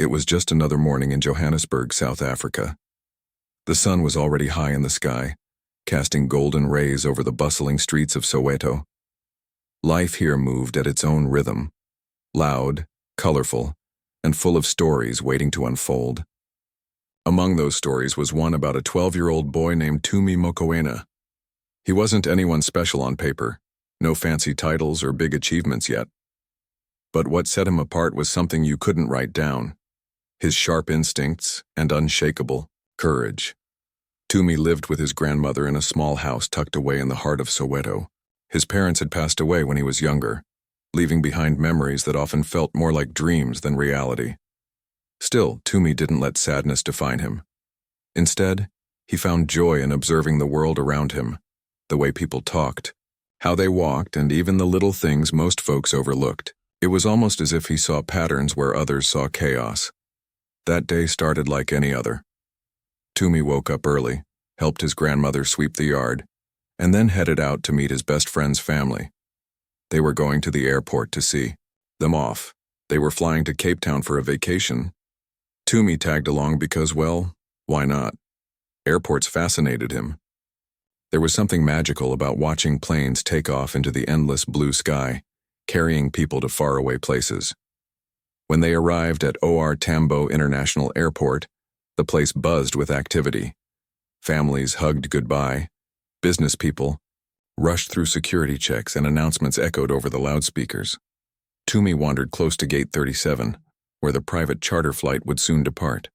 It was just another morning in Johannesburg, South Africa. The sun was already high in the sky, casting golden rays over the bustling streets of Soweto. Life here moved at its own rhythm, loud, colorful, and full of stories waiting to unfold. Among those stories was one about a 12-year-old boy named Tumi Mokoena. He wasn't anyone special on paper, no fancy titles or big achievements yet. But what set him apart was something you couldn't write down: his sharp instincts and unshakable courage. Tumi lived with his grandmother in a small house tucked away in the heart of Soweto. His parents had passed away when he was younger, leaving behind memories that often felt more like dreams than reality. Still, Tumi didn't let sadness define him. Instead, he found joy in observing the world around him, the way people talked, how they walked, and even the little things most folks overlooked. It was almost as if he saw patterns where others saw chaos. That day started like any other. Tumi woke up early, helped his grandmother sweep the yard, and then headed out to meet his best friend's family. They were going to the airport to see them off. They were flying to Cape Town for a vacation. Tumi tagged along because, well, why not? Airports fascinated him. There was something magical about watching planes take off into the endless blue sky, carrying people to faraway places. When they arrived at OR Tambo International Airport, the place buzzed with activity. Families hugged goodbye. Business people rushed through security checks, and announcements echoed over the loudspeakers. Tumi wandered close to Gate 37, where the private charter flight would soon depart.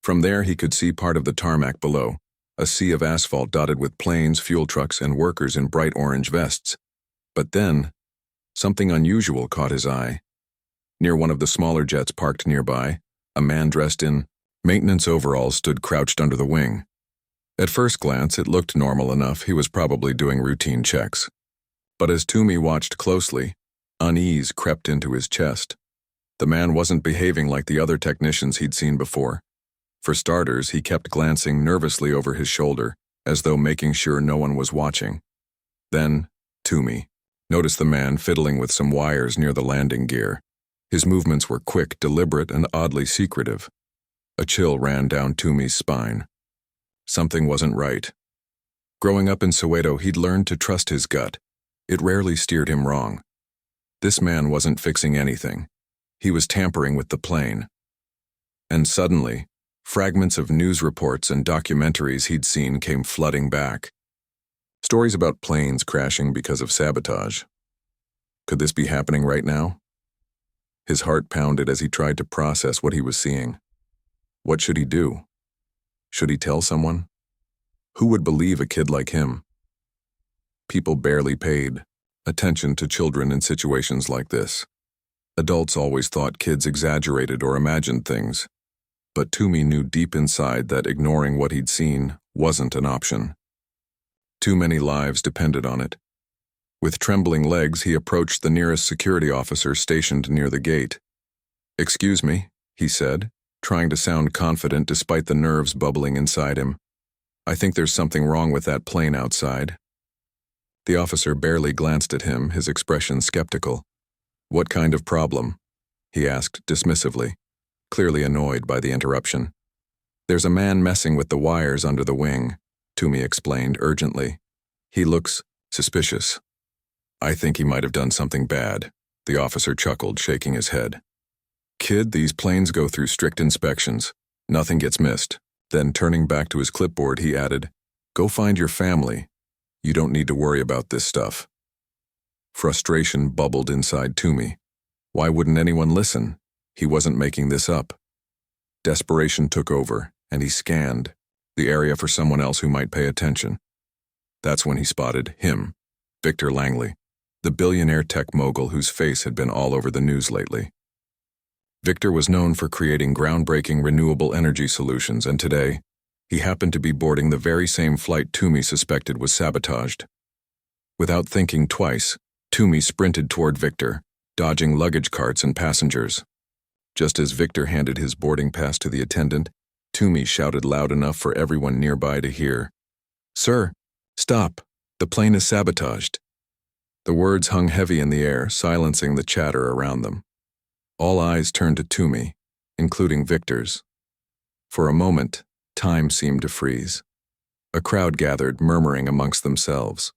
From there he could see part of the tarmac below, a sea of asphalt dotted with planes, fuel trucks, and workers in bright orange vests. But then, something unusual caught his eye. Near one of the smaller jets parked nearby, a man dressed in maintenance overalls stood crouched under the wing. At first glance, it looked normal enough. He was probably doing routine checks. But as Tumi watched closely, unease crept into his chest. The man wasn't behaving like the other technicians he'd seen before. For starters, he kept glancing nervously over his shoulder, as though making sure no one was watching. Then, Tumi noticed the man fiddling with some wires near the landing gear. His movements were quick, deliberate, and oddly secretive. A chill ran down Tumi's spine. Something wasn't right. Growing up in Soweto, he'd learned to trust his gut. It rarely steered him wrong. This man wasn't fixing anything. He was tampering with the plane. And suddenly, fragments of news reports and documentaries he'd seen came flooding back. Stories about planes crashing because of sabotage. Could this be happening right now? His heart pounded as he tried to process what he was seeing. What should he do? Should he tell someone? Who would believe a kid like him? People barely paid attention to children in situations like this. Adults always thought kids exaggerated or imagined things. But Tumi knew deep inside that ignoring what he'd seen wasn't an option. Too many lives depended on it. With trembling legs, he approached the nearest security officer stationed near the gate. "Excuse me," he said, trying to sound confident despite the nerves bubbling inside him. "I think there's something wrong with that plane outside." The officer barely glanced at him, his expression skeptical. "What kind of problem?" he asked dismissively, clearly annoyed by the interruption. "There's a man messing with the wires under the wing," Tumi explained urgently. "He looks suspicious." "I think he might have done something bad," the officer chuckled, shaking his head. "Kid, these planes go through strict inspections. Nothing gets missed." Then, turning back to his clipboard, he added, "Go find your family. You don't need to worry about this stuff." Frustration bubbled inside Tumi. Why wouldn't anyone listen? He wasn't making this up. Desperation took over, and he scanned the area for someone else who might pay attention. That's when he spotted him, Victor Langley, the billionaire tech mogul whose face had been all over the news lately. Victor was known for creating groundbreaking renewable energy solutions, and today, he happened to be boarding the very same flight Tumi suspected was sabotaged. Without thinking twice, Tumi sprinted toward Victor, dodging luggage carts and passengers. Just as Victor handed his boarding pass to the attendant, Tumi shouted loud enough for everyone nearby to hear, "Sir, stop! The plane is sabotaged." The words hung heavy in the air, silencing the chatter around them. All eyes turned to Tumi, including Victor's. For a moment, time seemed to freeze. A crowd gathered, murmuring amongst themselves.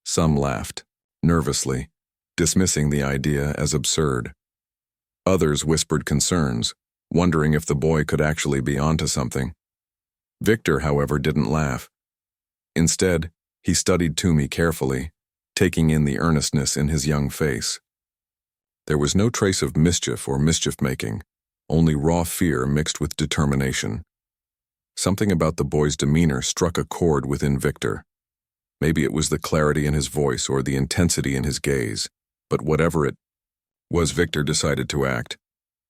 Some laughed, nervously, dismissing the idea as absurd. Others whispered concerns, wondering if the boy could actually be onto something. Victor, however, didn't laugh. Instead, he studied Toomey carefully, taking in the earnestness in his young face. There was no trace of mischief or mischief-making, only raw fear mixed with determination. Something about the boy's demeanor struck a chord within Victor. Maybe it was the clarity in his voice or the intensity in his gaze, but whatever it was, Victor decided to act.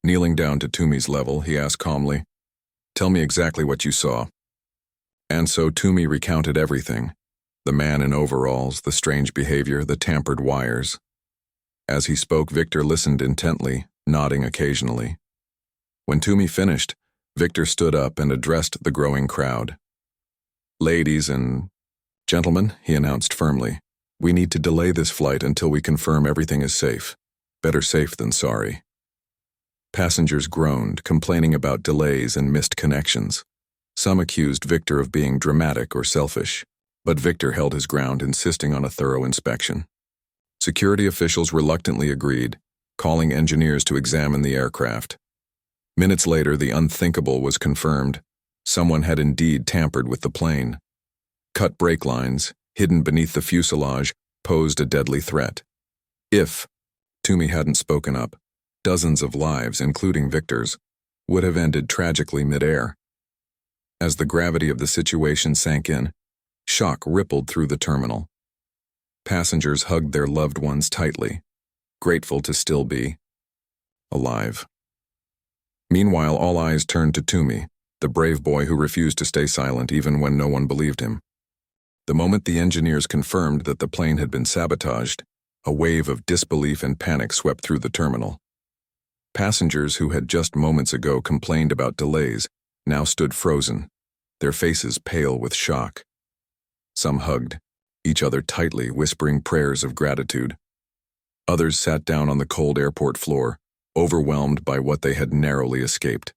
Kneeling down to Toomey's level, he asked calmly, "Tell me exactly what you saw." And so Toomey recounted everything: the man in overalls, the strange behavior, the tampered wires. As he spoke, Victor listened intently, nodding occasionally. When Toomey finished, Victor stood up and addressed the growing crowd. "Ladies and gentlemen," he announced firmly, "we need to delay this flight until we confirm everything is safe. Better safe than sorry." Passengers groaned, complaining about delays and missed connections. Some accused Victor of being dramatic or selfish, but Victor held his ground, insisting on a thorough inspection. Security officials reluctantly agreed, calling engineers to examine the aircraft. Minutes later, the unthinkable was confirmed. Someone had indeed tampered with the plane. Cut brake lines, hidden beneath the fuselage, posed a deadly threat. If Toomey hadn't spoken up, dozens of lives, including Victor's, would have ended tragically midair. As the gravity of the situation sank in, shock rippled through the terminal. Passengers hugged their loved ones tightly, grateful to still be alive. Meanwhile, all eyes turned to Toomey, the brave boy who refused to stay silent even when no one believed him. The moment the engineers confirmed that the plane had been sabotaged, a wave of disbelief and panic swept through the terminal. Passengers who had just moments ago complained about delays now stood frozen, their faces pale with shock. Some hugged each other tightly, whispering prayers of gratitude. Others sat down on the cold airport floor, overwhelmed by what they had narrowly escaped.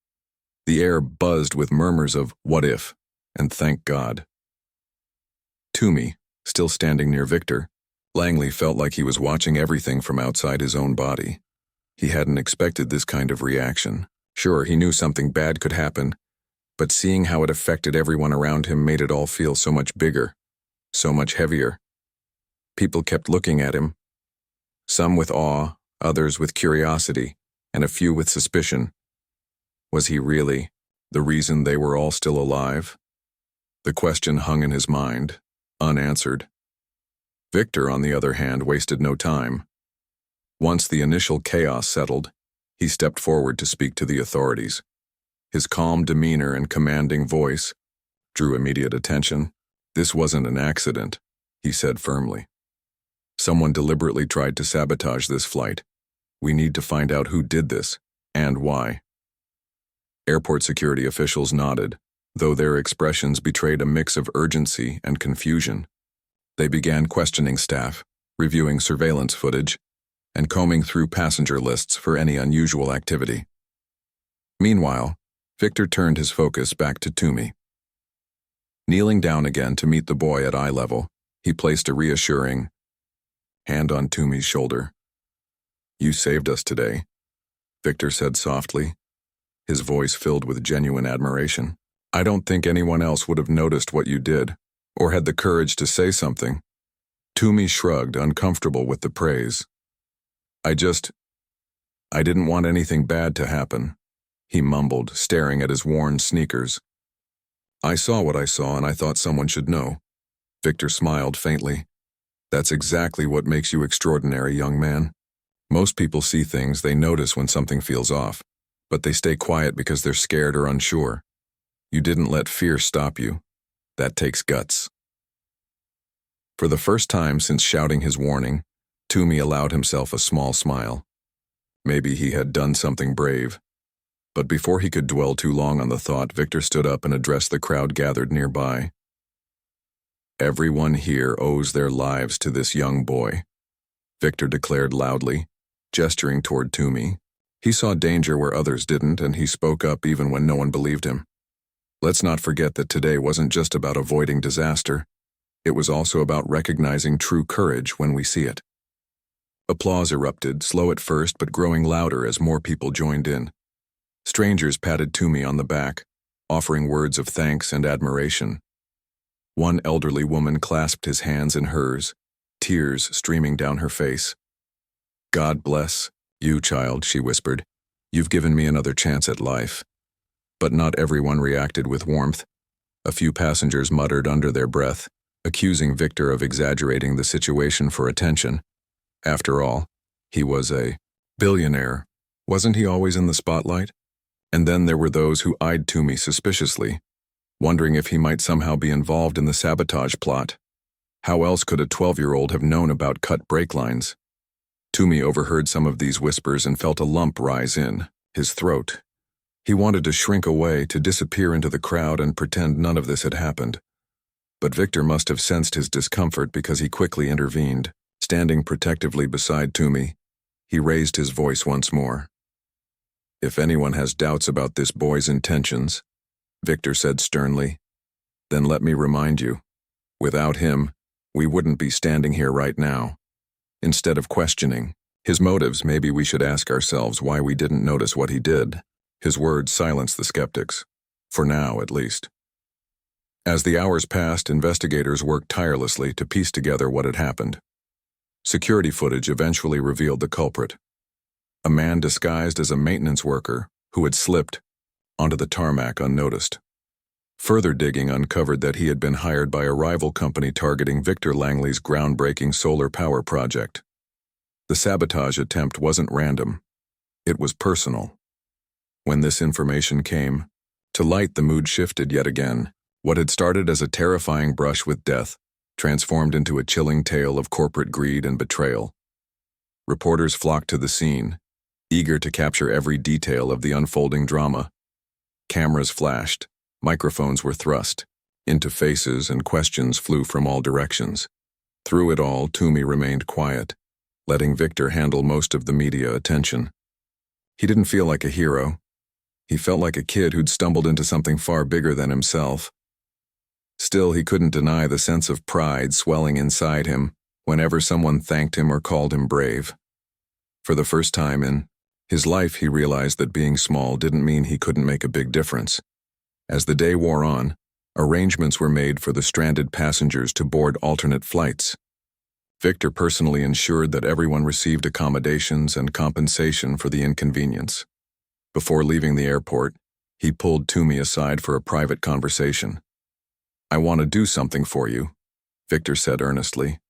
The air buzzed with murmurs of "what if" and "thank God." Toomey, still standing near Victor, Langley felt like he was watching everything from outside his own body. He hadn't expected this kind of reaction. Sure, he knew something bad could happen, but seeing how it affected everyone around him made it all feel so much bigger, so much heavier. People kept looking at him, some with awe, others with curiosity, and a few with suspicion. Was he really the reason they were all still alive? The question hung in his mind, unanswered. Victor, on the other hand, wasted no time. Once the initial chaos settled, he stepped forward to speak to the authorities. His calm demeanor and commanding voice drew immediate attention. "This wasn't an accident," he said firmly. "Someone deliberately tried to sabotage this flight. We need to find out who did this, and why." Airport security officials nodded, though their expressions betrayed a mix of urgency and confusion. They began questioning staff, reviewing surveillance footage, and combing through passenger lists for any unusual activity. Meanwhile, Victor turned his focus back to Toomey. Kneeling down again to meet the boy at eye level, he placed a reassuring hand on Toomey's shoulder. "You saved us today," Victor said softly, his voice filled with genuine admiration. "I don't think anyone else would have noticed what you did, or had the courage to say something." Toomey shrugged, uncomfortable with the praise. I didn't want anything bad to happen," he mumbled, staring at his worn sneakers. "I saw what I saw and I thought someone should know." Victor smiled faintly. "That's exactly what makes you extraordinary, young man. Most people see things, they notice when something feels off, but they stay quiet because they're scared or unsure. You didn't let fear stop you. That takes guts." For the first time since shouting his warning, Toomey allowed himself a small smile. Maybe he had done something brave. But before he could dwell too long on the thought, Victor stood up and addressed the crowd gathered nearby. "Everyone here owes their lives to this young boy," Victor declared loudly, gesturing toward Toomey. He saw danger where others didn't, and he spoke up even when no one believed him. Let's not forget that today wasn't just about avoiding disaster. It was also about recognizing true courage when we see it. Applause erupted, slow at first but growing louder as more people joined in. Strangers patted Toomey on the back, offering words of thanks and admiration. One elderly woman clasped his hands in hers, tears streaming down her face. "God bless you, child," she whispered. "You've given me another chance at life." But not everyone reacted with warmth. A few passengers muttered under their breath, accusing Victor of exaggerating the situation for attention. After all, he was a billionaire. Wasn't he always in the spotlight? And then there were those who eyed Toomey suspiciously, wondering if he might somehow be involved in the sabotage plot. How else could a 12-year-old have known about cut brake lines? Toomey overheard some of these whispers and felt a lump rise in his throat. He wanted to shrink away, to disappear into the crowd and pretend none of this had happened. But Victor must have sensed his discomfort because he quickly intervened. Standing protectively beside Toomey, he raised his voice once more. "If anyone has doubts about this boy's intentions," Victor said sternly, "then let me remind you, without him, we wouldn't be standing here right now." Instead of questioning his motives, maybe we should ask ourselves why we didn't notice what he did. His words silenced the skeptics, for now at least. As the hours passed, investigators worked tirelessly to piece together what had happened. Security footage eventually revealed the culprit. A man disguised as a maintenance worker who had slipped onto the tarmac unnoticed. Further digging uncovered that he had been hired by a rival company targeting Victor Langley's groundbreaking solar power project. The sabotage attempt wasn't random. It was personal. When this information came to light, the mood shifted yet again. What had started as a terrifying brush with death transformed into a chilling tale of corporate greed and betrayal. Reporters flocked to the scene, eager to capture every detail of the unfolding drama. Cameras flashed, microphones were thrust into faces, and questions flew from all directions. Through it all, Toomey remained quiet, letting Victor handle most of the media attention. He didn't feel like a hero. He felt like a kid who'd stumbled into something far bigger than himself. Still, he couldn't deny the sense of pride swelling inside him whenever someone thanked him or called him brave. For the first time in his life, he realized that being small didn't mean he couldn't make a big difference. As the day wore on, arrangements were made for the stranded passengers to board alternate flights. Victor personally ensured that everyone received accommodations and compensation for the inconvenience. Before leaving the airport, he pulled Toomey aside for a private conversation. "I want to do something for you," Victor said earnestly.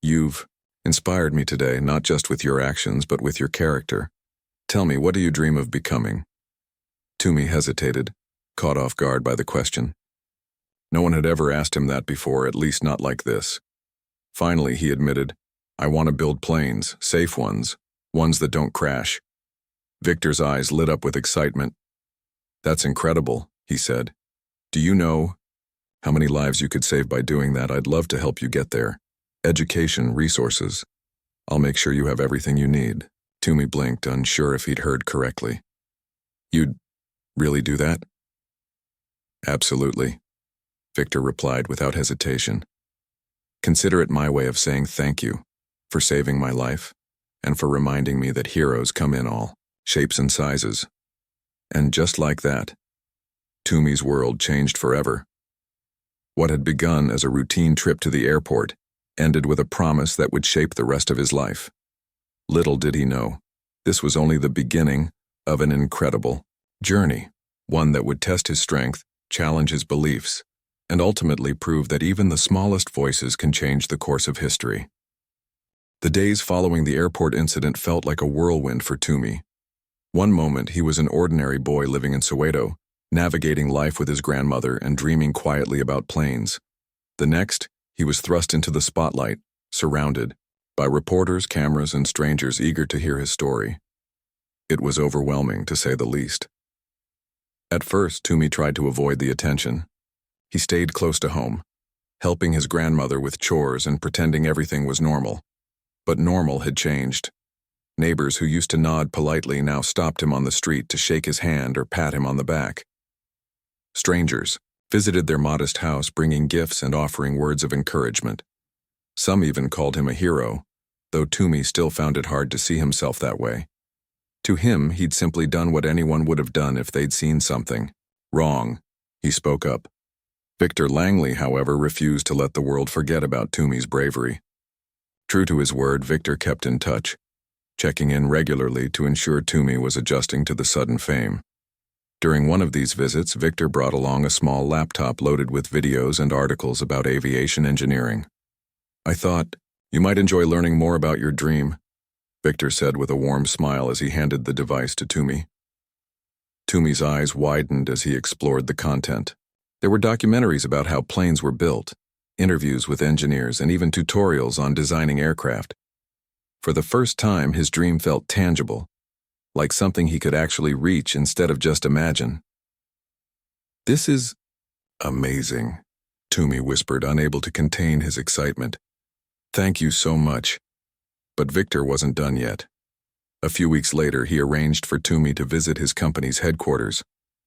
"You've inspired me today, not just with your actions, but with your character. Tell me, what do you dream of becoming?" Toomey hesitated, caught off guard by the question. No one had ever asked him that before, at least not like this. Finally, he admitted, "I want to build planes, safe ones that don't crash." Victor's eyes lit up with excitement. "That's incredible," he said. "Do you know how many lives you could save by doing that? I'd love to help you get there. Education, resources. I'll make sure you have everything you need." Toomey blinked, unsure if he'd heard correctly. "You'd really do that?" "Absolutely," Victor replied without hesitation. "Consider it my way of saying thank you for saving my life and for reminding me that heroes come in all shapes and sizes." And just like that, Toomey's world changed forever. What had begun as a routine trip to the airport ended with a promise that would shape the rest of his life. Little did he know, this was only the beginning of an incredible journey, one that would test his strength, challenge his beliefs, and ultimately prove that even the smallest voices can change the course of history. The days following the airport incident felt like a whirlwind for Toomey. One moment, he was an ordinary boy living in Soweto, navigating life with his grandmother and dreaming quietly about planes. The next, he was thrust into the spotlight, surrounded by reporters, cameras, and strangers eager to hear his story. It was overwhelming, to say the least. At first, Toomey tried to avoid the attention. He stayed close to home, helping his grandmother with chores and pretending everything was normal. But normal had changed. Neighbors who used to nod politely now stopped him on the street to shake his hand or pat him on the back. Strangers visited their modest house bringing gifts and offering words of encouragement. Some even called him a hero, though Toomey still found it hard to see himself that way. To him, he'd simply done what anyone would have done if they'd seen something wrong. He spoke up. Victor Langley, however, refused to let the world forget about Toomey's bravery. True to his word, Victor kept in touch, checking in regularly to ensure Toomey was adjusting to the sudden fame. During one of these visits, Victor brought along a small laptop loaded with videos and articles about aviation engineering. "I thought you might enjoy learning more about your dream," Victor said with a warm smile as he handed the device to Toomey. Toomey's eyes widened as he explored the content. There were documentaries about how planes were built, interviews with engineers, and even tutorials on designing aircraft. For the first time, his dream felt tangible, like something he could actually reach instead of just imagine. "This is amazing," Toomey whispered, unable to contain his excitement. "Thank you so much." But Victor wasn't done yet. A few weeks later, he arranged for Toomey to visit his company's headquarters,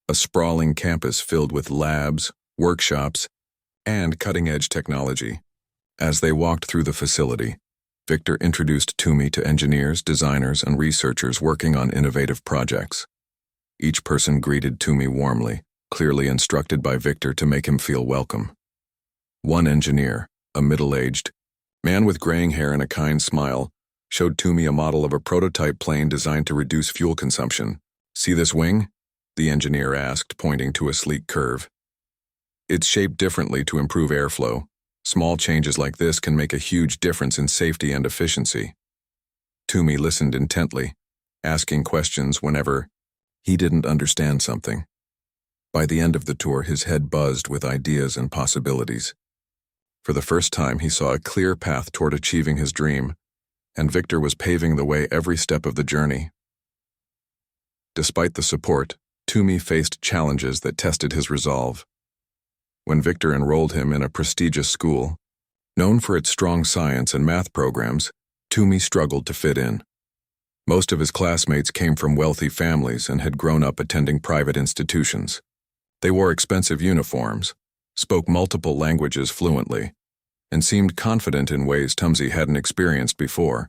a sprawling campus filled with labs, workshops, and cutting-edge technology. As they walked through the facility, Victor introduced Toomey to engineers, designers, and researchers working on innovative projects. Each person greeted Toomey warmly, clearly instructed by Victor to make him feel welcome. One engineer, a middle-aged man with graying hair and a kind smile, showed Toomey a model of a prototype plane designed to reduce fuel consumption. "See this wing?" the engineer asked, pointing to a sleek curve. "It's shaped differently to improve airflow. Small changes like this can make a huge difference in safety and efficiency." Toomey listened intently, asking questions whenever he didn't understand something. By the end of the tour, his head buzzed with ideas and possibilities. For the first time, he saw a clear path toward achieving his dream, and Victor was paving the way every step of the journey. Despite the support, Toomey faced challenges that tested his resolve. When Victor enrolled him in a prestigious school, known for its strong science and math programs, Toomey struggled to fit in. Most of his classmates came from wealthy families and had grown up attending private institutions. They wore expensive uniforms, spoke multiple languages fluently, and seemed confident in ways Toomey hadn't experienced before.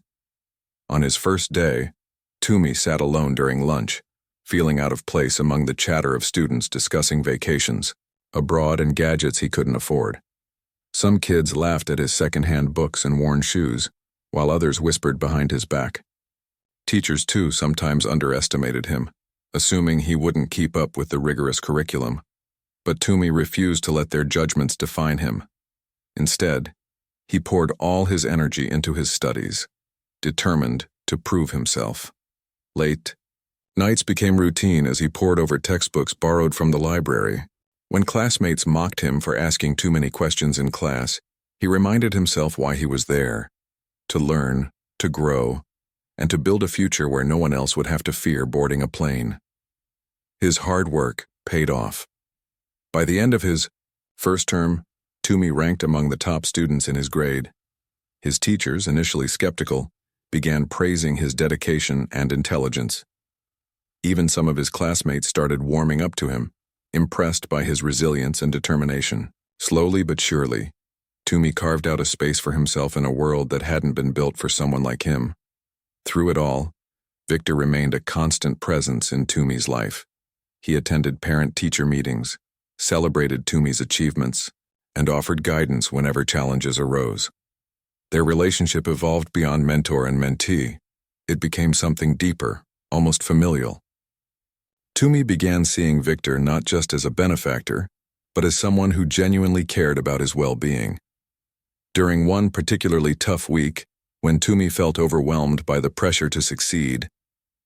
On his first day, Toomey sat alone during lunch, feeling out of place among the chatter of students discussing vacations abroad and gadgets he couldn't afford. Some kids laughed at his second-hand books and worn shoes, while others whispered behind his back. Teachers, too, sometimes underestimated him, assuming he wouldn't keep up with the rigorous curriculum. But Toomey refused to let their judgments define him. Instead, he poured all his energy into his studies, determined to prove himself. Late nights became routine as he pored over textbooks borrowed from the library. When classmates mocked him for asking too many questions in class, he reminded himself why he was there: to learn, to grow, and to build a future where no one else would have to fear boarding a plane. His hard work paid off. By the end of his first term, Toomey ranked among the top students in his grade. His teachers, initially skeptical, began praising his dedication and intelligence. Even some of his classmates started warming up to him, impressed by his resilience and determination. Slowly but surely, Toomey carved out a space for himself in a world that hadn't been built for someone like him. Through it all, Victor remained a constant presence in Toomey's life. He attended parent-teacher meetings, celebrated Toomey's achievements, and offered guidance whenever challenges arose. Their relationship evolved beyond mentor and mentee. It became something deeper, almost familial. Toomey began seeing Victor not just as a benefactor, but as someone who genuinely cared about his well-being. During one particularly tough week, when Toomey felt overwhelmed by the pressure to succeed,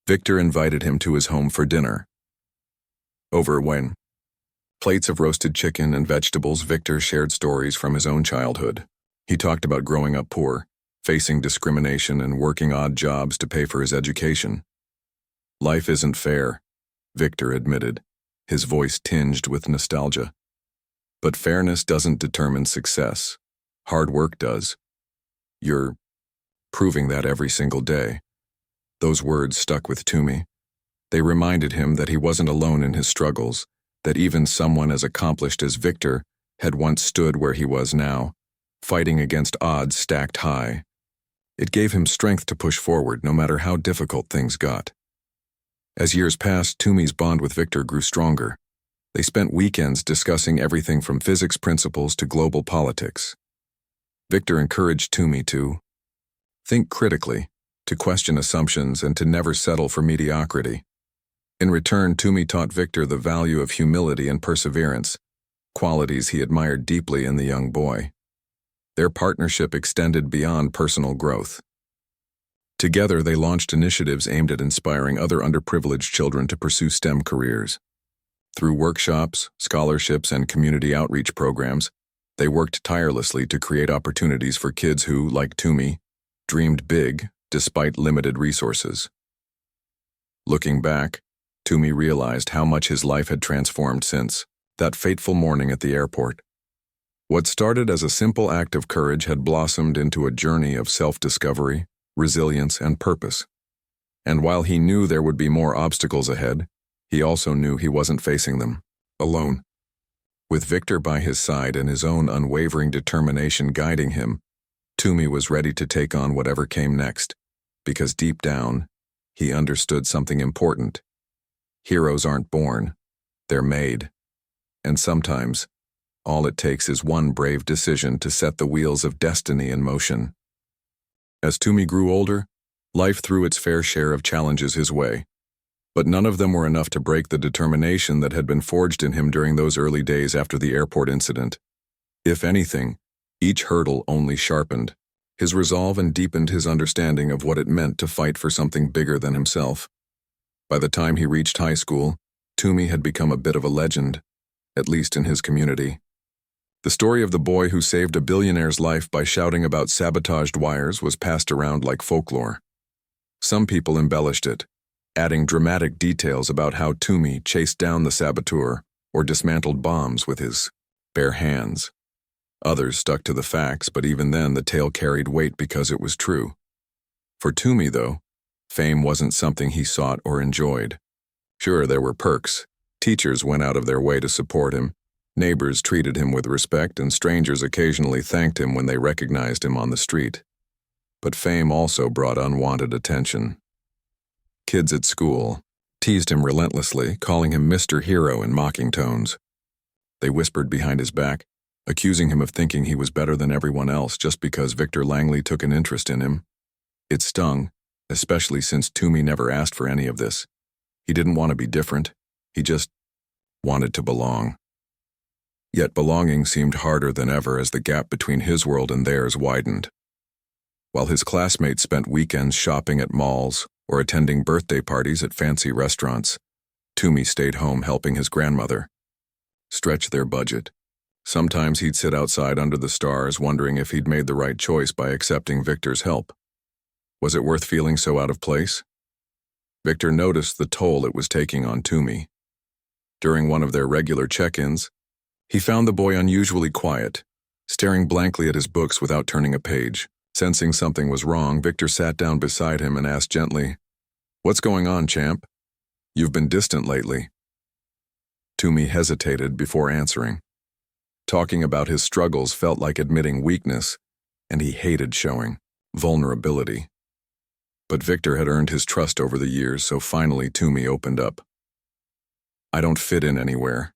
Victor invited him to his home for dinner. Over plates of roasted chicken and vegetables, Victor shared stories from his own childhood. He talked about growing up poor, facing discrimination, and working odd jobs to pay for his education. "Life isn't fair," Victor admitted, his voice tinged with nostalgia. "But fairness doesn't determine success. Hard work does. You're proving that every single day." Those words stuck with Toomey. They reminded him that he wasn't alone in his struggles, that even someone as accomplished as Victor had once stood where he was now, fighting against odds stacked high. It gave him strength to push forward no matter how difficult things got. As years passed, Toomey's bond with Victor grew stronger. They spent weekends discussing everything from physics principles to global politics. Victor encouraged Toomey to think critically, to question assumptions, and to never settle for mediocrity. In return, Toomey taught Victor the value of humility and perseverance, qualities he admired deeply in the young boy. Their partnership extended beyond personal growth. Together, they launched initiatives aimed at inspiring other underprivileged children to pursue STEM careers. Through workshops, scholarships, and community outreach programs, they worked tirelessly to create opportunities for kids who, like Toomey, dreamed big despite limited resources. Looking back, Toomey realized how much his life had transformed since that fateful morning at the airport. What started as a simple act of courage had blossomed into a journey of self-discovery, resilience, and purpose. And while he knew there would be more obstacles ahead, he also knew he wasn't facing them alone. With Victor by his side and his own unwavering determination guiding him, Toomey was ready to take on whatever came next, because deep down, he understood something important. Heroes aren't born, they're made. And sometimes, all it takes is one brave decision to set the wheels of destiny in motion. As Toomey grew older, life threw its fair share of challenges his way. But none of them were enough to break the determination that had been forged in him during those early days after the airport incident. If anything, each hurdle only sharpened his resolve and deepened his understanding of what it meant to fight for something bigger than himself. By the time he reached high school, Toomey had become a bit of a legend, at least in his community. The story of the boy who saved a billionaire's life by shouting about sabotaged wires was passed around like folklore. Some people embellished it, adding dramatic details about how Toomey chased down the saboteur or dismantled bombs with his bare hands. Others stuck to the facts, but even then the tale carried weight because it was true. For Toomey, though, fame wasn't something he sought or enjoyed. Sure, there were perks. Teachers went out of their way to support him, neighbors treated him with respect, and strangers occasionally thanked him when they recognized him on the street. But fame also brought unwanted attention. Kids at school teased him relentlessly, calling him Mr. Hero in mocking tones. They whispered behind his back, accusing him of thinking he was better than everyone else just because Victor Langley took an interest in him. It stung, especially since Toomey never asked for any of this. He didn't want to be different, he just wanted to belong. Yet belonging seemed harder than ever as the gap between his world and theirs widened. While his classmates spent weekends shopping at malls or attending birthday parties at fancy restaurants, Toomey stayed home helping his grandmother stretch their budget. Sometimes he'd sit outside under the stars wondering if he'd made the right choice by accepting Victor's help. Was it worth feeling so out of place? Victor noticed the toll it was taking on Toomey. During one of their regular check-ins, he found the boy unusually quiet, staring blankly at his books without turning a page. Sensing something was wrong, Victor sat down beside him and asked gently, "What's going on, champ? You've been distant lately." Toomey hesitated before answering. Talking about his struggles felt like admitting weakness, and he hated showing vulnerability. But Victor had earned his trust over the years, so finally Toomey opened up. "I don't fit in anywhere,"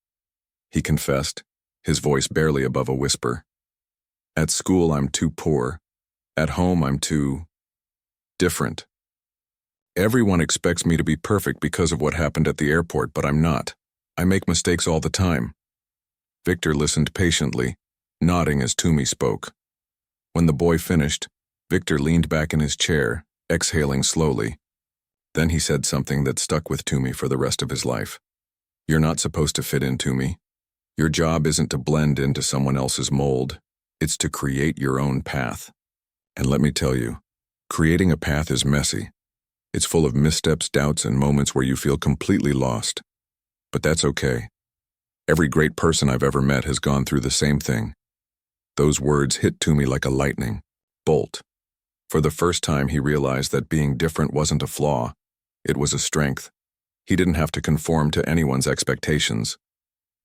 he confessed, his voice barely above a whisper. "At school, I'm too poor. At home, I'm too different. Everyone expects me to be perfect because of what happened at the airport, but I'm not. I make mistakes all the time." Victor listened patiently, nodding as Toomey spoke. When the boy finished, Victor leaned back in his chair, exhaling slowly. Then he said something that stuck with Toomey for the rest of his life. "You're not supposed to fit in, Toomey. Your job isn't to blend into someone else's mold. It's to create your own path. And let me tell you, creating a path is messy. It's full of missteps, doubts, and moments where you feel completely lost. But that's okay. Every great person I've ever met has gone through the same thing." Those words hit Toomey like a lightning bolt. For the first time, he realized that being different wasn't a flaw, it was a strength. He didn't have to conform to anyone's expectations.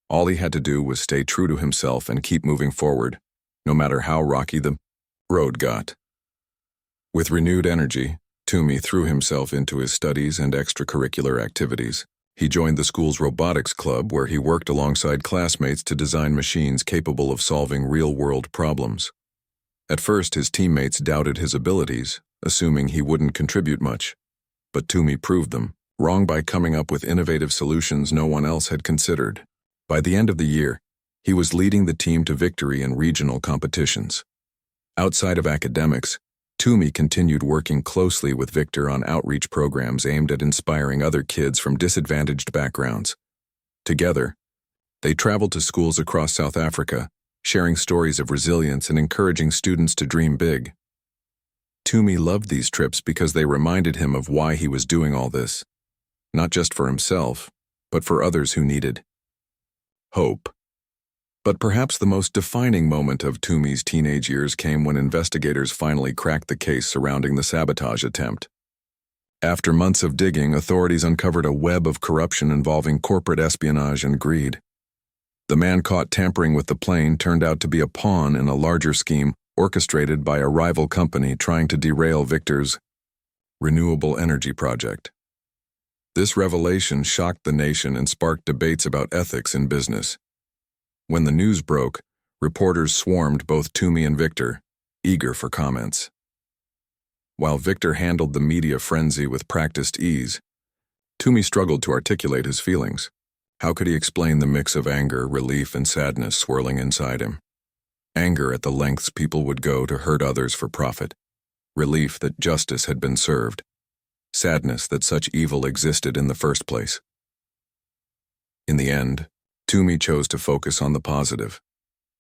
All he had to do was stay true to himself and keep moving forward, no matter how rocky the road got. With renewed energy, Toomey threw himself into his studies and extracurricular activities. He joined the school's robotics club, where he worked alongside classmates to design machines capable of solving real-world problems. At first, his teammates doubted his abilities, assuming he wouldn't contribute much. But Toomey proved them wrong by coming up with innovative solutions no one else had considered. By the end of the year, he was leading the team to victory in regional competitions. Outside of academics, Toomey continued working closely with Victor on outreach programs aimed at inspiring other kids from disadvantaged backgrounds. Together, they traveled to schools across South Africa, sharing stories of resilience and encouraging students to dream big. Toomey loved these trips because they reminded him of why he was doing all this, not just for himself, but for others who needed hope. But perhaps the most defining moment of Toomey's teenage years came when investigators finally cracked the case surrounding the sabotage attempt. After months of digging, authorities uncovered a web of corruption involving corporate espionage and greed. The man caught tampering with the plane turned out to be a pawn in a larger scheme orchestrated by a rival company trying to derail Victor's renewable energy project. This revelation shocked the nation and sparked debates about ethics in business. When the news broke, reporters swarmed both Toomey and Victor, eager for comments. While Victor handled the media frenzy with practiced ease, Toomey struggled to articulate his feelings. How could he explain the mix of anger, relief, and sadness swirling inside him? Anger at the lengths people would go to hurt others for profit. Relief that justice had been served. Sadness that such evil existed in the first place. In the end, Toomey chose to focus on the positive.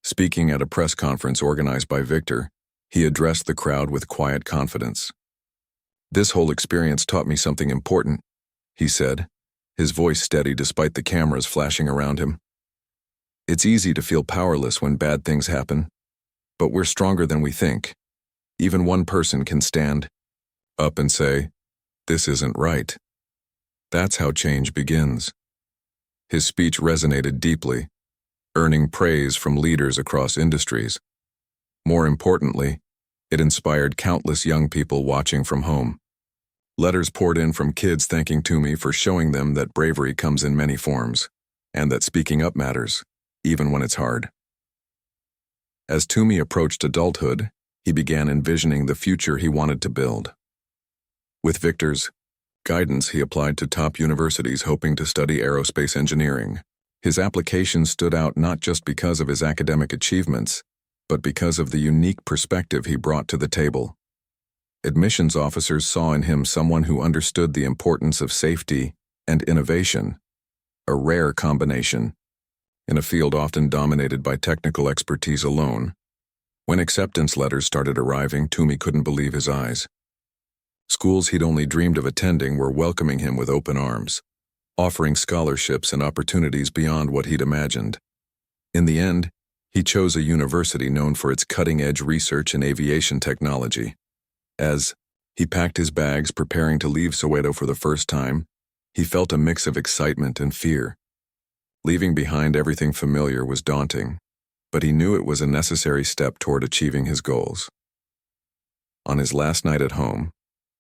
Speaking at a press conference organized by Victor, he addressed the crowd with quiet confidence. "This whole experience taught me something important," he said, his voice steady despite the cameras flashing around him. "It's easy to feel powerless when bad things happen, but we're stronger than we think. Even one person can stand up and say, 'This isn't right.' That's how change begins." His speech resonated deeply, earning praise from leaders across industries. More importantly, it inspired countless young people watching from home. Letters poured in from kids thanking Toomey for showing them that bravery comes in many forms, and that speaking up matters, even when it's hard. As Toomey approached adulthood, he began envisioning the future he wanted to build. With Victor's guidance, he applied to top universities hoping to study aerospace engineering. His application stood out not just because of his academic achievements, but because of the unique perspective he brought to the table. Admissions officers saw in him someone who understood the importance of safety and innovation, a rare combination, in a field often dominated by technical expertise alone. When acceptance letters started arriving, Toomey couldn't believe his eyes. Schools he'd only dreamed of attending were welcoming him with open arms, offering scholarships and opportunities beyond what he'd imagined. In the end, he chose a university known for its cutting-edge research in aviation technology. As he packed his bags preparing to leave Soweto for the first time, he felt a mix of excitement and fear. Leaving behind everything familiar was daunting, but he knew it was a necessary step toward achieving his goals. On his last night at home,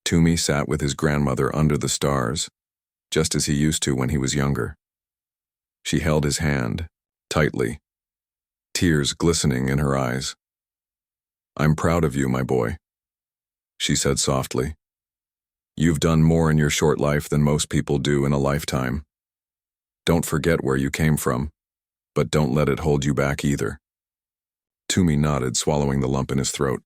Toomey sat with his grandmother under the stars, just as he used to when he was younger. She held his hand, tightly, tears glistening in her eyes. "I'm proud of you, my boy," she said softly. "You've done more in your short life than most people do in a lifetime. Don't forget where you came from, but don't let it hold you back either." Toomey nodded, swallowing the lump in his throat.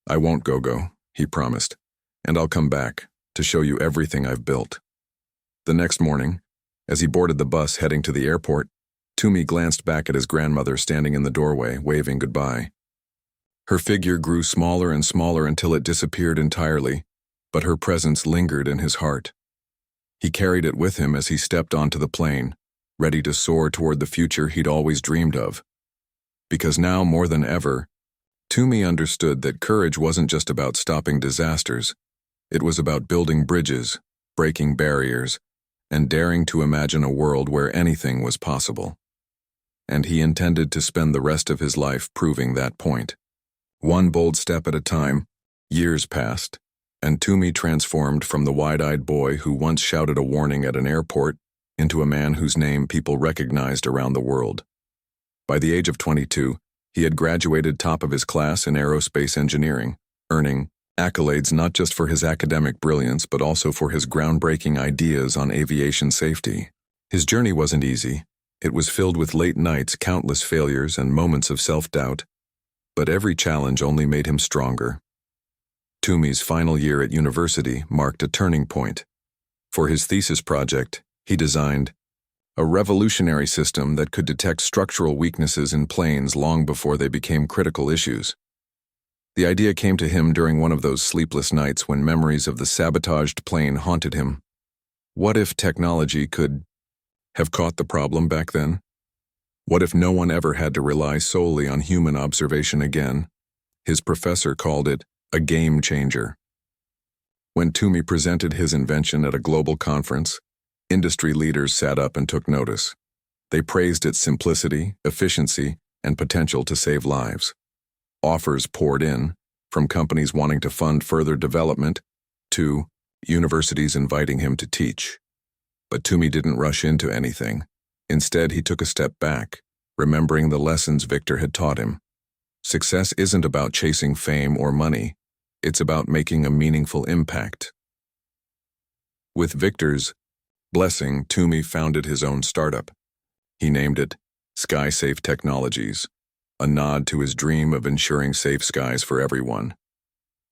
"I won't, Gogo," he promised, "and I'll come back to show you everything I've built." The next morning, as he boarded the bus heading to the airport, Toomey glanced back at his grandmother standing in the doorway, waving goodbye. Her figure grew smaller and smaller until it disappeared entirely, but her presence lingered in his heart. He carried it with him as he stepped onto the plane, ready to soar toward the future he'd always dreamed of. Because now, more than ever, Toomey understood that courage wasn't just about stopping disasters. It was about building bridges, breaking barriers, and daring to imagine a world where anything was possible. And he intended to spend the rest of his life proving that point. One bold step at a time, years passed, and Toomey transformed from the wide-eyed boy who once shouted a warning at an airport into a man whose name people recognized around the world. By the age of 22, he had graduated top of his class in aerospace engineering, earning accolades not just for his academic brilliance but also for his groundbreaking ideas on aviation safety. His journey wasn't easy. It was filled with late nights, countless failures, and moments of self-doubt. But every challenge only made him stronger. Toomey's final year at university marked a turning point. For his thesis project, he designed a revolutionary system that could detect structural weaknesses in planes long before they became critical issues. The idea came to him during one of those sleepless nights when memories of the sabotaged plane haunted him. What if technology could have caught the problem back then? What if no one ever had to rely solely on human observation again? His professor called it a game changer. When Toomey presented his invention at a global conference, industry leaders sat up and took notice. They praised its simplicity, efficiency, and potential to save lives. Offers poured in, from companies wanting to fund further development to universities inviting him to teach. But Toomey didn't rush into anything. Instead, he took a step back, remembering the lessons Victor had taught him. Success isn't about chasing fame or money. It's about making a meaningful impact. With Victor's blessing, Toomey founded his own startup. He named it SkySafe Technologies, a nod to his dream of ensuring safe skies for everyone.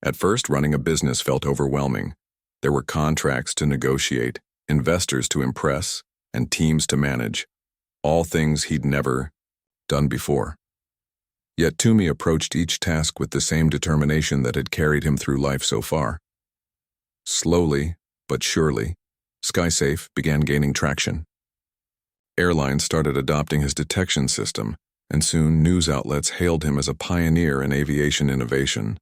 At first, running a business felt overwhelming. There were contracts to negotiate, investors to impress, and teams to manage, all things he'd never done before. Yet Toomey approached each task with the same determination that had carried him through life so far. Slowly, but surely, SkySafe began gaining traction. Airlines started adopting his detection system, and soon news outlets hailed him as a pioneer in aviation innovation.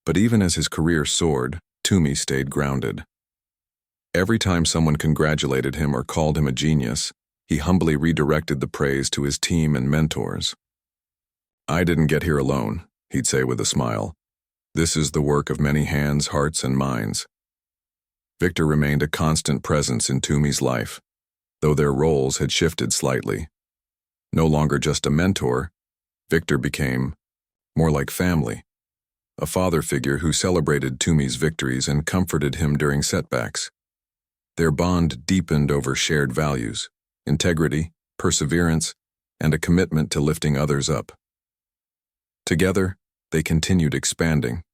But even as his career soared, Toomey stayed grounded. Every time someone congratulated him or called him a genius, he humbly redirected the praise to his team and mentors. "I didn't get here alone," he'd say with a smile. "This is the work of many hands, hearts, and minds." Victor remained a constant presence in Toomey's life, though their roles had shifted slightly. No longer just a mentor, Victor became more like family, a father figure who celebrated Toomey's victories and comforted him during setbacks. Their bond deepened over shared values, integrity, perseverance, and a commitment to lifting others up. Together, they continued expanding.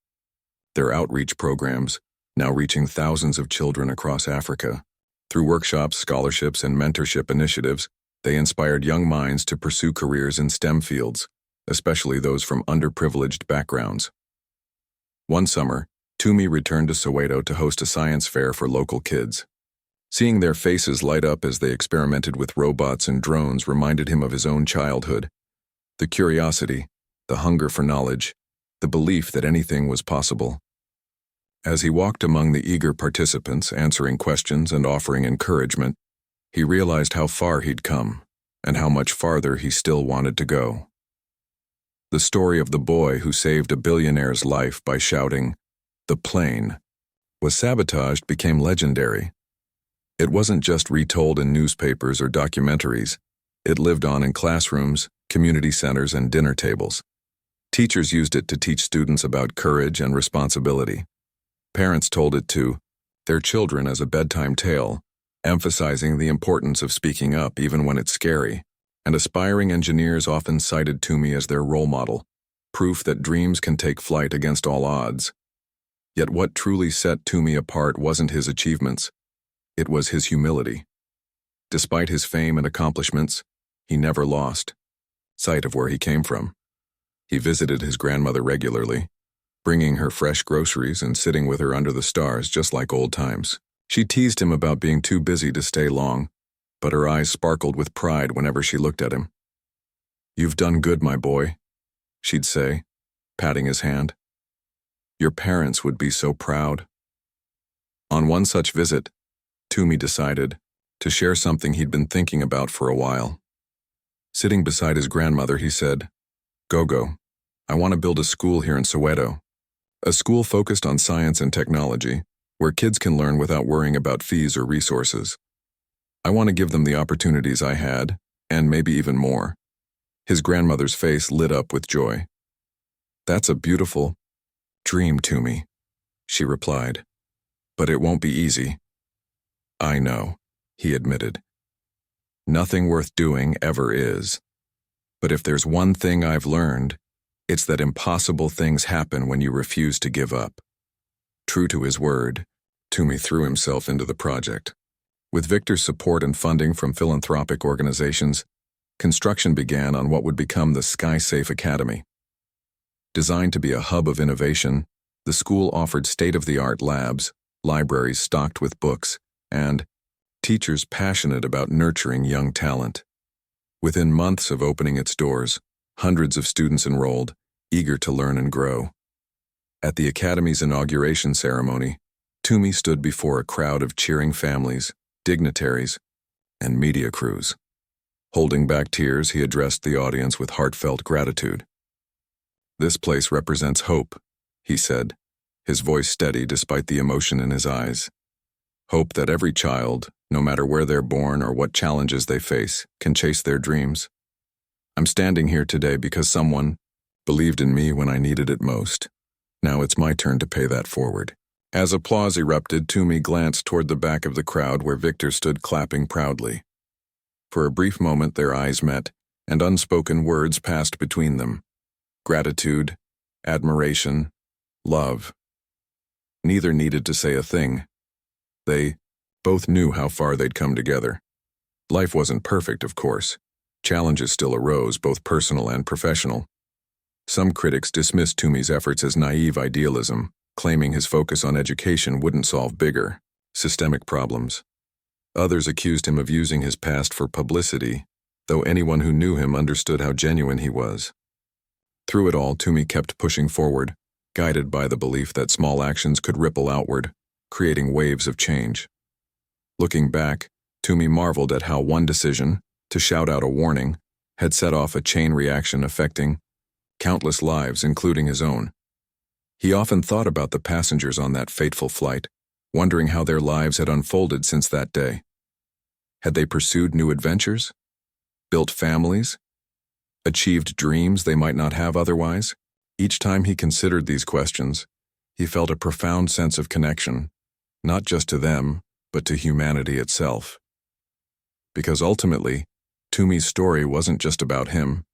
Their outreach programs, now reaching thousands of children across Africa. Through workshops, scholarships, and mentorship initiatives, they inspired young minds to pursue careers in STEM fields, especially those from underprivileged backgrounds. One summer, Toomey returned to Soweto to host a science fair for local kids. Seeing their faces light up as they experimented with robots and drones reminded him of his own childhood. The curiosity, the hunger for knowledge, the belief that anything was possible. As he walked among the eager participants, answering questions and offering encouragement, he realized how far he'd come and how much farther he still wanted to go. The story of the boy who saved a billionaire's life by shouting, "The plane was sabotaged," became legendary. It wasn't just retold in newspapers or documentaries. It lived on in classrooms, community centers, and dinner tables. Teachers used it to teach students about courage and responsibility. Parents told it to their children as a bedtime tale, emphasizing the importance of speaking up even when it's scary. And aspiring engineers often cited Toomey as their role model, proof that dreams can take flight against all odds. Yet what truly set Toomey apart wasn't his achievements. It was his humility. Despite his fame and accomplishments, he never lost sight of where he came from. He visited his grandmother regularly, bringing her fresh groceries and sitting with her under the stars just like old times. She teased him about being too busy to stay long, but her eyes sparkled with pride whenever she looked at him. "You've done good, my boy," she'd say, patting his hand. Your parents would be so proud. On one such visit, Toomey decided to share something he'd been thinking about for a while. Sitting beside his grandmother, he said, "Gogo, I want to build a school here in Soweto. A school focused on science and technology, where kids can learn without worrying about fees or resources. I want to give them the opportunities I had, and maybe even more." His grandmother's face lit up with joy. "That's a beautiful dream, Toomey," she replied. "But it won't be easy." "I know," he admitted. "Nothing worth doing ever is. But if there's one thing I've learned, it's that impossible things happen when you refuse to give up." True to his word, Toomey threw himself into the project. With Victor's support and funding from philanthropic organizations, construction began on what would become the Sky Safe Academy. Designed to be a hub of innovation, the school offered state-of-the-art labs, libraries stocked with books, and teachers passionate about nurturing young talent. Within months of opening its doors, hundreds of students enrolled, eager to learn and grow. At the Academy's inauguration ceremony, Toomey stood before a crowd of cheering families, dignitaries, and media crews. Holding back tears, he addressed the audience with heartfelt gratitude. "This place represents hope," he said, his voice steady despite the emotion in his eyes. "Hope that every child, no matter where they're born or what challenges they face, can chase their dreams. I'm standing here today because someone believed in me when I needed it most. Now it's my turn to pay that forward." As applause erupted, Toomey glanced toward the back of the crowd where Victor stood clapping proudly. For a brief moment their eyes met, and unspoken words passed between them. Gratitude, admiration, love. Neither needed to say a thing. They both knew how far they'd come together. Life wasn't perfect, of course. Challenges still arose, both personal and professional. Some critics dismissed Toomey's efforts as naive idealism, claiming his focus on education wouldn't solve bigger, systemic problems. Others accused him of using his past for publicity, though anyone who knew him understood how genuine he was. Through it all, Toomey kept pushing forward, guided by the belief that small actions could ripple outward, creating waves of change. Looking back, Toomey marveled at how one decision, to shout out a warning, had set off a chain reaction affecting countless lives, including his own. He often thought about the passengers on that fateful flight, wondering how their lives had unfolded since that day. Had they pursued new adventures? Built families? Achieved dreams they might not have otherwise? Each time he considered these questions, he felt a profound sense of connection, not just to them, but to humanity itself. Because ultimately, Toomey's story wasn't just about him.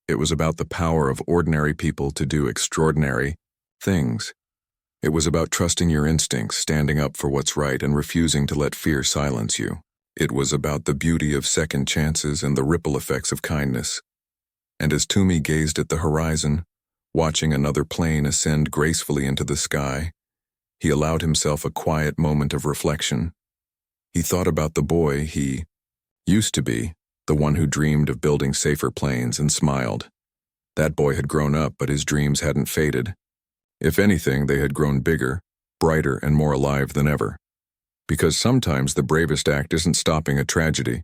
It was about the power of ordinary people to do extraordinary things. It was about trusting your instincts, standing up for what's right, and refusing to let fear silence you. It was about the beauty of second chances and the ripple effects of kindness. And as Toomey gazed at the horizon, watching another plane ascend gracefully into the sky, he allowed himself a quiet moment of reflection. He thought about the boy he used to be, the one who dreamed of building safer planes, and smiled. That boy had grown up, but his dreams hadn't faded. If anything, they had grown bigger, brighter, and more alive than ever. Because sometimes the bravest act isn't stopping a tragedy.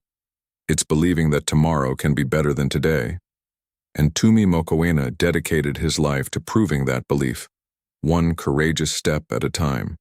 It's believing that tomorrow can be better than today. And Toomey Mokoena dedicated his life to proving that belief, one courageous step at a time.